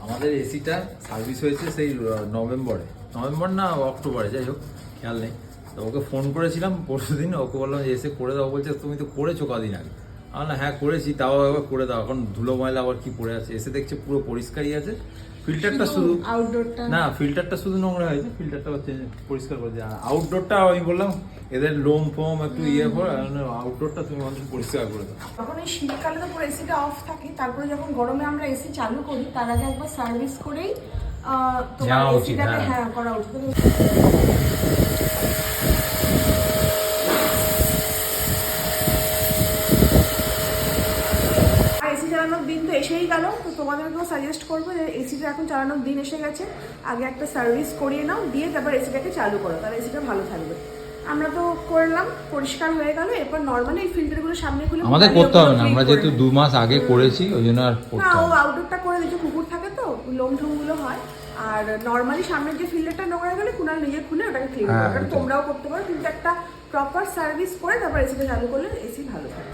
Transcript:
আমাদের এসিটা সার্ভিস হয়েছে সেই নভেম্বর না অক্টোবরে, যাই হোক খেয়াল নেই। তো ওকে ফোন করেছিলাম পরশুদিন, ওকে বললাম যে এসে করে দাও। বলছে তুমি তো করেছো কদিন আগে। আমার না হ্যাঁ করেছি, তাও একবার করে দাও, এখন ধুলো ময়লা আবার কি পড়ে আছে। এসে দেখছে পুরো পরিষ্কারই আছে, ফিল্টারটা শুধু আউটডোরটা না, ফিল্টারটা শুধু নোংরা হয়েছে, ফিল্টারটা হচ্ছে পরিষ্কার করে দেয়। আর আউটডোরটা আমি বললাম এদের লোম ফোম একটু ইয়ে করে, আউটডোরটা তুমি আমাদের পরিষ্কার করে দাও। যখন এই শীতকালে তো পুরো এসিটা অফ থাকে, তারপরে যখন গরমে আমরা এসি চালু করি তার আগে একবার সার্ভিস করেই তোমার এসিটাকে হ্যাঁ করা উচিত। এসি চালানোর দিন তো এসেই গেল, তো তোমাদেরকেও সাজেস্ট করবো যে এসিটা এখন চালানোর দিন এসে গেছে, আগে একটা সার্ভিস করিয়ে নাও, দিয়ে তারপর এসিটাকে চালু করো, তাহলে এসিটা ভালো থাকবে। আমরা তো করলাম, পরিষ্কার হয়ে গেল। এরপর নর্মালি এই ফিল্টারগুলো সামনে খুলে আমাদের করতে হবে না, আমরা যেহেতু 2 মাস আগে করেছি ওই জন্য আর করতে না, ও হবে। আউটডোরটা করে দিচ্ছে, কুকুর থাকে তো লোম ঠোমগুলো হয়। আর নর্মালি সামনের যে ফিল্টারটা নোংরা গেলে কুনাল নিজে খুলে ওটাকে ক্লিন করে, তোমরাও করতে পারো, কিন্তু একটা প্রপার সার্ভিস করে তারপর এসিটা চালু করলে এসি ভালো থাকে।